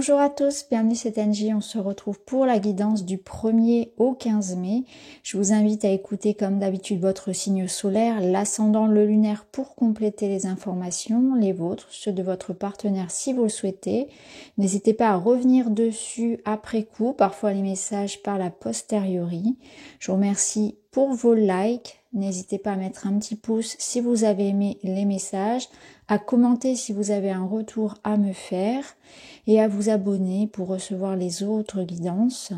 Bonjour à tous, bienvenue c'est Angie, on se retrouve pour la guidance du 1er au 15 mai. Je vous invite à écouter comme d'habitude votre signe solaire, l'ascendant, le lunaire pour compléter les informations, les vôtres, ceux de votre partenaire si vous le souhaitez. N'hésitez pas à revenir dessus après coup, parfois les messages par la posteriori. Je vous remercie pour vos likes. N'hésitez pas à mettre un petit pouce si vous avez aimé les messages, à commenter si vous avez un retour à me faire et à vous abonner pour recevoir les autres guidances.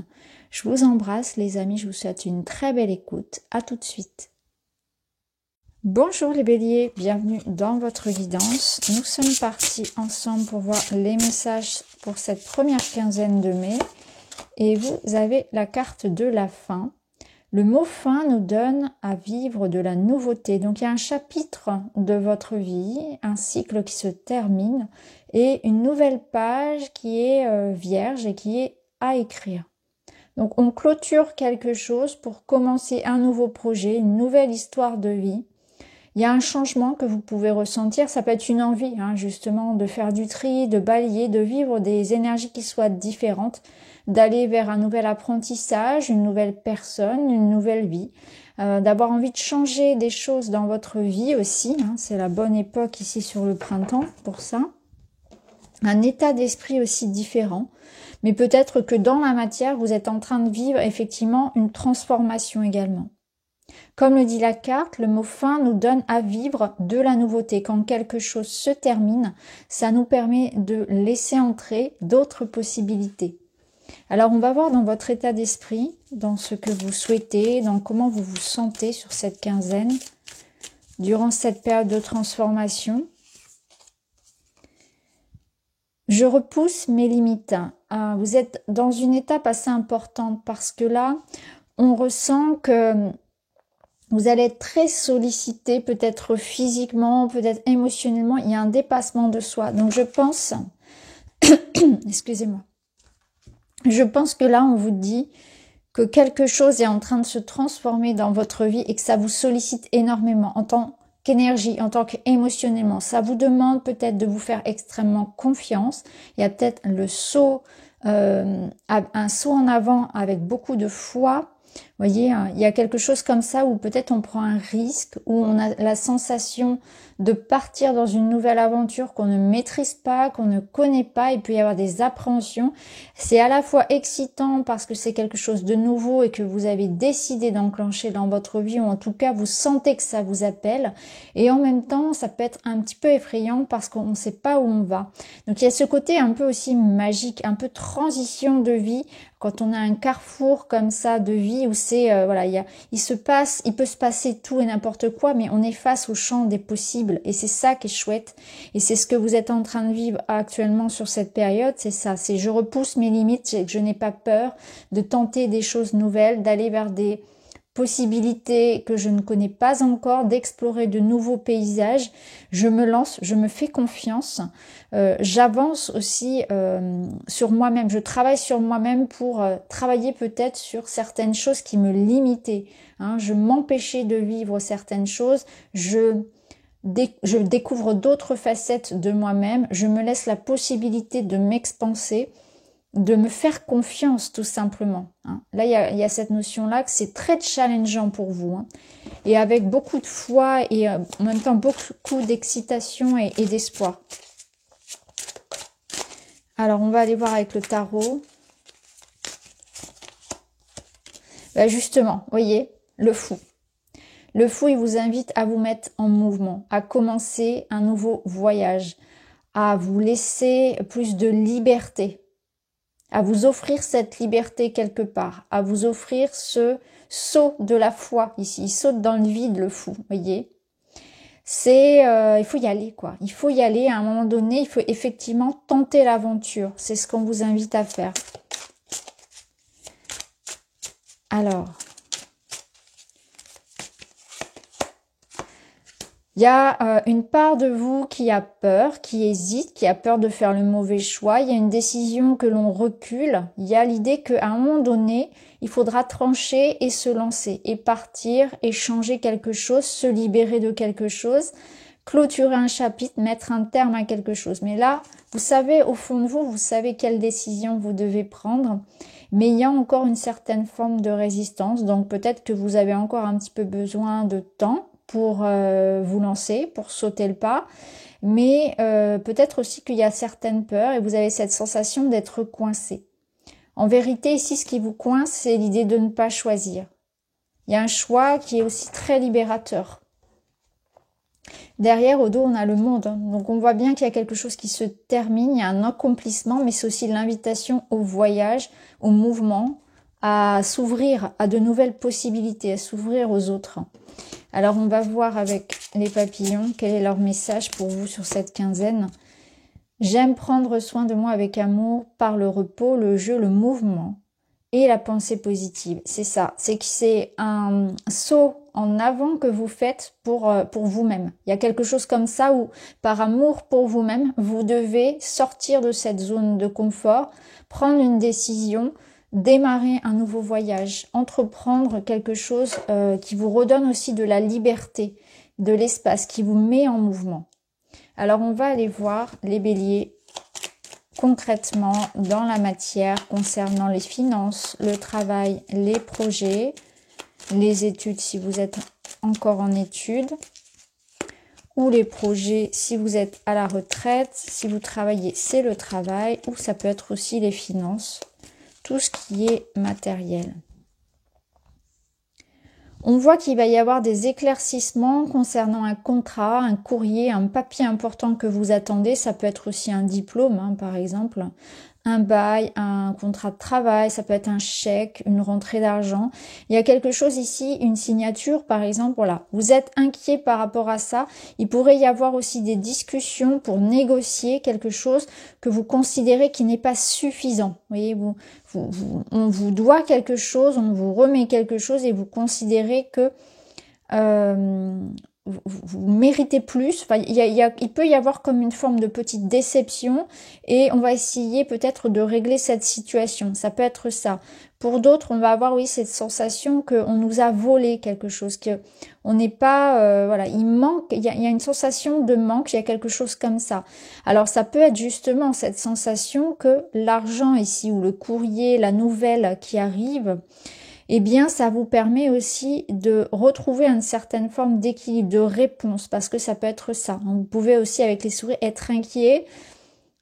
Je vous embrasse les amis, je vous souhaite une très belle écoute. À tout de suite. Bonjour les béliers, bienvenue dans votre guidance. Nous sommes partis ensemble pour voir les messages pour cette première quinzaine de mai et vous avez la carte de la fin. Le mot fin nous donne à vivre de la nouveauté. Donc il y a un chapitre de votre vie, un cycle qui se termine et une nouvelle page qui est vierge et qui est à écrire. Donc on clôture quelque chose pour commencer un nouveau projet, une nouvelle histoire de vie. Il y a un changement que vous pouvez ressentir, ça peut être une envie justement de faire du tri, de balayer, de vivre des énergies qui soient différentes, d'aller vers un nouvel apprentissage, une nouvelle personne, une nouvelle vie, d'avoir envie de changer des choses dans votre vie aussi, c'est la bonne époque ici sur le printemps pour ça. Un état d'esprit aussi différent, mais peut-être que dans la matière, vous êtes en train de vivre effectivement une transformation également. Comme le dit la carte, le mot fin nous donne à vivre de la nouveauté. Quand quelque chose se termine, ça nous permet de laisser entrer d'autres possibilités. Alors on va voir dans votre état d'esprit, dans ce que vous souhaitez, dans comment vous vous sentez sur cette quinzaine, durant cette période de transformation. Je repousse mes limites. Vous êtes dans une étape assez importante parce que là, on ressent que vous allez être très sollicité, peut-être physiquement, peut-être émotionnellement. Il y a un dépassement de soi. Donc je pense, excusez-moi, je pense que là on vous dit que quelque chose est en train de se transformer dans votre vie et que ça vous sollicite énormément en tant qu'énergie, en tant qu'émotionnellement. Ça vous demande peut-être de vous faire extrêmement confiance. Il y a peut-être le saut, un saut en avant avec beaucoup de foi. Vous voyez, il y a quelque chose comme ça où peut-être on prend un risque, où on a la sensation de partir dans une nouvelle aventure qu'on ne maîtrise pas, qu'on ne connaît pas. Il peut y avoir des appréhensions. C'est à la fois excitant parce que c'est quelque chose de nouveau et que vous avez décidé d'enclencher dans votre vie, ou en tout cas vous sentez que ça vous appelle. Et en même temps, ça peut être un petit peu effrayant parce qu'on ne sait pas où on va. Donc il y a ce côté un peu aussi magique, un peu transition de vie. Quand on a un carrefour comme ça de vie où c'est il peut se passer tout et n'importe quoi, mais on est face au champ des possibles et c'est ça qui est chouette. Et c'est ce que vous êtes en train de vivre actuellement sur cette période, c'est ça. C'est je repousse mes limites, je n'ai pas peur de tenter des choses nouvelles, d'aller vers des possibilités que je ne connais pas encore, d'explorer de nouveaux paysages. Je me lance, je me fais confiance. J'avance aussi sur moi-même. Je travaille sur moi-même pour travailler peut-être sur certaines choses qui me limitaient. Je m'empêchais de vivre certaines choses. Je découvre d'autres facettes de moi-même. Je me laisse la possibilité de m'expanser, de me faire confiance tout simplement. Là, il y a cette notion-là que c'est très challengeant pour vous. Et avec beaucoup de foi et en même temps beaucoup d'excitation et d'espoir. Alors, on va aller voir avec le tarot. Justement, vous voyez, le fou. Le fou, il vous invite à vous mettre en mouvement, à commencer un nouveau voyage, à vous laisser plus de liberté, à vous offrir cette liberté quelque part, à vous offrir ce saut de la foi ici. Il saute dans le vide, le fou, voyez. Il faut y aller, quoi. Il faut y aller, à un moment donné, il faut effectivement tenter l'aventure. C'est ce qu'on vous invite à faire. Alors, il y a une part de vous qui a peur, qui hésite, qui a peur de faire le mauvais choix. Il y a une décision que l'on recule. Il y a l'idée qu'à un moment donné, il faudra trancher et se lancer et partir et changer quelque chose, se libérer de quelque chose. clôturer un chapitre, mettre un terme à quelque chose. Mais là, vous savez, au fond de vous, vous savez quelle décision vous devez prendre, mais il y a encore une certaine forme de résistance. Donc peut-être que vous avez encore un petit peu besoin de temps pour vous lancer, pour sauter le pas, mais peut-être aussi qu'il y a certaines peurs et vous avez cette sensation d'être coincé. En vérité, ici, ce qui vous coince, c'est l'idée de ne pas choisir. Il y a un choix qui est aussi très libérateur. Derrière, au dos, on a le monde. Donc, on voit bien qu'il y a quelque chose qui se termine. Il y a un accomplissement, mais c'est aussi l'invitation au voyage, au mouvement, à s'ouvrir à de nouvelles possibilités, à s'ouvrir aux autres. Alors, on va voir avec les papillons quel est leur message pour vous sur cette quinzaine. J'aime prendre soin de moi avec amour par le repos, le jeu, le mouvement et la pensée positive. C'est ça, c'est que c'est un saut en avant que vous faites pour vous-même. Il y a quelque chose comme ça où, par amour pour vous-même, vous devez sortir de cette zone de confort, prendre une décision, démarrer un nouveau voyage, entreprendre quelque chose qui vous redonne aussi de la liberté, de l'espace, qui vous met en mouvement. Alors, on va aller voir les béliers concrètement dans la matière concernant les finances, le travail, les projets, les études si vous êtes encore en études, ou les projets si vous êtes à la retraite, si vous travaillez c'est le travail, ou ça peut être aussi les finances, tout ce qui est matériel. On voit qu'il va y avoir des éclaircissements concernant un contrat, un courrier, un papier important que vous attendez. Ça peut être aussi un diplôme, par exemple, un bail, un contrat de travail, ça peut être un chèque, une rentrée d'argent. Il y a quelque chose ici, une signature par exemple, voilà. Vous êtes inquiet par rapport à ça. Il pourrait y avoir aussi des discussions pour négocier quelque chose que vous considérez qui n'est pas suffisant. Vous voyez, on vous doit quelque chose, on vous remet quelque chose et vous considérez que vous méritez plus. Enfin, il peut y avoir comme une forme de petite déception et on va essayer peut-être de régler cette situation. Ça peut être ça. Pour d'autres, on va avoir cette sensation qu'on nous a volé quelque chose, que on n'est pas voilà, il manque, il y a une sensation de manque, il y a quelque chose comme ça. Alors ça peut être justement cette sensation que l'argent ici ou le courrier, la nouvelle qui arrive, eh bien, ça vous permet aussi de retrouver une certaine forme d'équilibre, de réponse, parce que ça peut être ça. Vous pouvez aussi, avec les souris, être inquiet,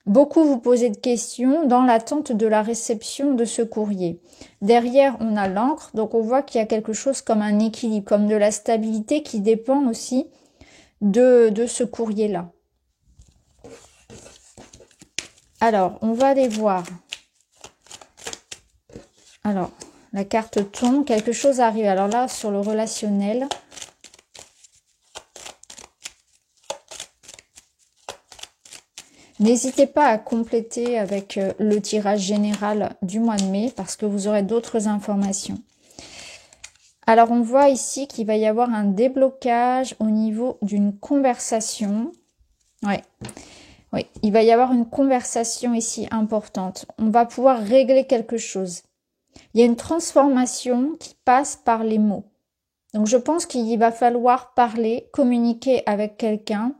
beaucoup vous poser de questions dans l'attente de la réception de ce courrier. Derrière, on a l'encre, donc on voit qu'il y a quelque chose comme un équilibre, comme de la stabilité qui dépend aussi de ce courrier-là. Alors, on va aller voir. Alors, la carte tombe, quelque chose arrive. Alors là, sur le relationnel, n'hésitez pas à compléter avec le tirage général du mois de mai parce que vous aurez d'autres informations. Alors, on voit ici qu'il va y avoir un déblocage au niveau d'une conversation. Oui, il va y avoir une conversation ici importante. On va pouvoir régler quelque chose. Il y a une transformation qui passe par les mots. Donc, je pense qu'il va falloir parler, communiquer avec quelqu'un.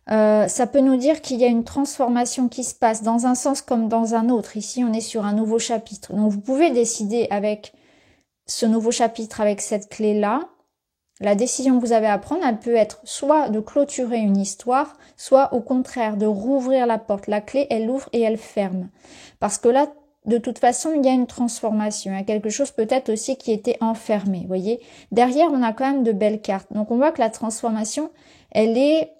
Ça peut nous dire qu'il y a une transformation qui se passe dans un sens comme dans un autre. Ici, on est sur un nouveau chapitre. Donc, vous pouvez décider avec ce nouveau chapitre, avec cette clé-là. La décision que vous avez à prendre, elle peut être soit de clôturer une histoire, soit au contraire de rouvrir la porte. La clé, elle ouvre et elle ferme. Parce que là, de toute façon, il y a une transformation. Il y a quelque chose peut-être aussi qui était enfermé. Vous voyez, derrière, on a quand même de belles cartes. Donc, on voit que la transformation, elle est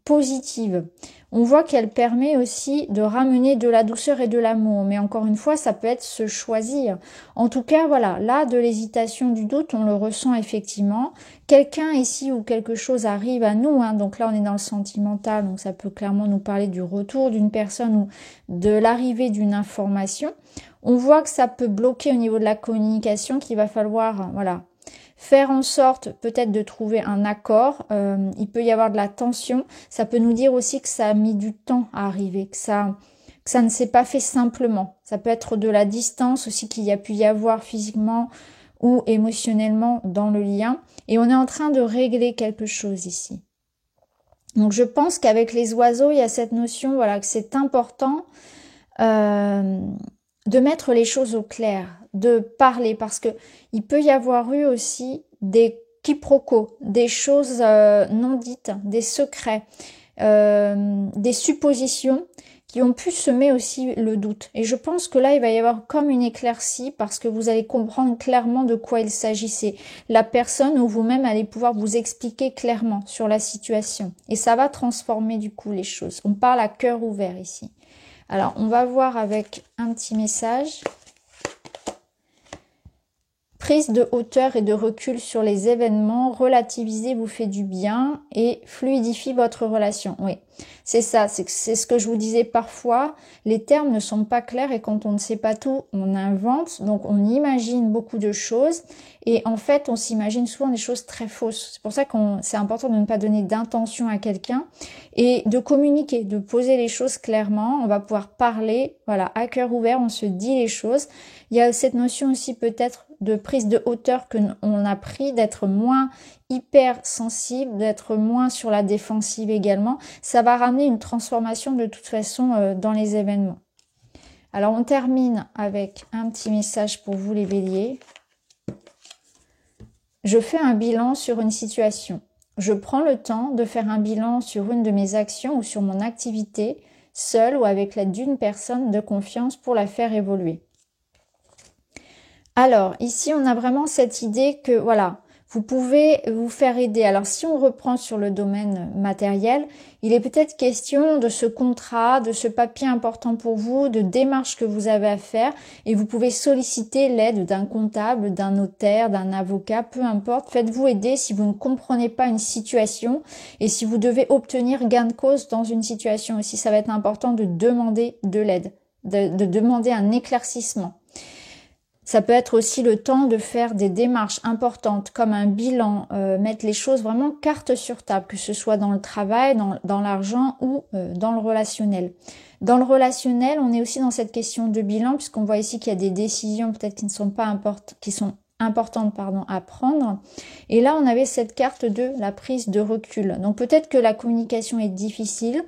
positive. On voit qu'elle permet aussi de ramener de la douceur et de l'amour. Mais encore une fois, ça peut être se choisir. En tout cas, voilà, là, de l'hésitation, du doute, on le ressent effectivement. Quelqu'un ici ou quelque chose arrive à nous. Donc là, on est dans le sentimental. Donc ça peut clairement nous parler du retour d'une personne ou de l'arrivée d'une information. On voit que ça peut bloquer au niveau de la communication, qu'il va falloir, voilà, faire en sorte peut-être de trouver un accord. Il peut y avoir de la tension. Ça peut nous dire aussi que ça a mis du temps à arriver, que ça ne s'est pas fait simplement. Ça peut être de la distance aussi qu'il y a pu y avoir physiquement ou émotionnellement dans le lien. Et on est en train de régler quelque chose ici. Donc je pense qu'avec les oiseaux, il y a cette notion, voilà, que c'est important de mettre les choses au clair, de parler, parce que il peut y avoir eu aussi des quiproquos, des choses non dites, des secrets, des suppositions qui ont pu semer aussi le doute. Et je pense que là, il va y avoir comme une éclaircie parce que vous allez comprendre clairement de quoi il s'agissait. La personne ou vous-même allez pouvoir vous expliquer clairement sur la situation. Et ça va transformer du coup les choses. On parle à cœur ouvert ici. Alors, on va voir avec un petit message. Prise de hauteur et de recul sur les événements, relativiser vous fait du bien et fluidifie votre relation. Oui, c'est ça, c'est ce que je vous disais parfois, les termes ne sont pas clairs et quand on ne sait pas tout, on invente, donc on imagine beaucoup de choses et en fait on s'imagine souvent des choses très fausses. C'est pour ça que c'est important de ne pas donner d'intention à quelqu'un et de communiquer, de poser les choses clairement. On va pouvoir parler, voilà, à cœur ouvert, on se dit les choses. Il y a cette notion aussi peut-être de prise de hauteur que on a pris, d'être moins hyper sensible, d'être moins sur la défensive également. Ça va ramener une transformation de toute façon dans les événements. Alors on termine avec un petit message pour vous les béliers. Je fais un bilan sur une situation. Je prends le temps de faire un bilan sur une de mes actions ou sur mon activité, seule ou avec l'aide d'une personne de confiance pour la faire évoluer. Alors, ici, on a vraiment cette idée que, voilà, vous pouvez vous faire aider. Alors, si on reprend sur le domaine matériel, il est peut-être question de ce contrat, de ce papier important pour vous, de démarches que vous avez à faire, et vous pouvez solliciter l'aide d'un comptable, d'un notaire, d'un avocat, peu importe. Faites-vous aider si vous ne comprenez pas une situation et si vous devez obtenir gain de cause dans une situation aussi. Ça va être important de demander de l'aide, de demander un éclaircissement. Ça peut être aussi le temps de faire des démarches importantes comme un bilan, mettre les choses vraiment carte sur table, que ce soit dans le travail, dans l'argent ou dans le relationnel. Dans le relationnel, on est aussi dans cette question de bilan puisqu'on voit ici qu'il y a des décisions peut-être qui ne sont pas importantes à prendre. Et là, on avait cette carte de la prise de recul. Donc peut-être que la communication est difficile,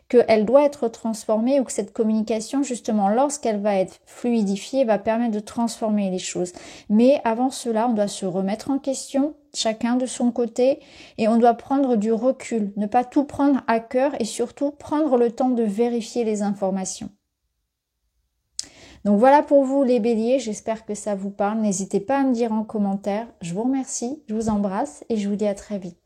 qu'elle doit être transformée ou que cette communication, justement, lorsqu'elle va être fluidifiée, va permettre de transformer les choses. Mais avant cela, on doit se remettre en question, chacun de son côté, et on doit prendre du recul, ne pas tout prendre à cœur et surtout prendre le temps de vérifier les informations. Donc voilà pour vous les béliers, j'espère que ça vous parle. N'hésitez pas à me dire en commentaire. Je vous remercie, je vous embrasse et je vous dis à très vite.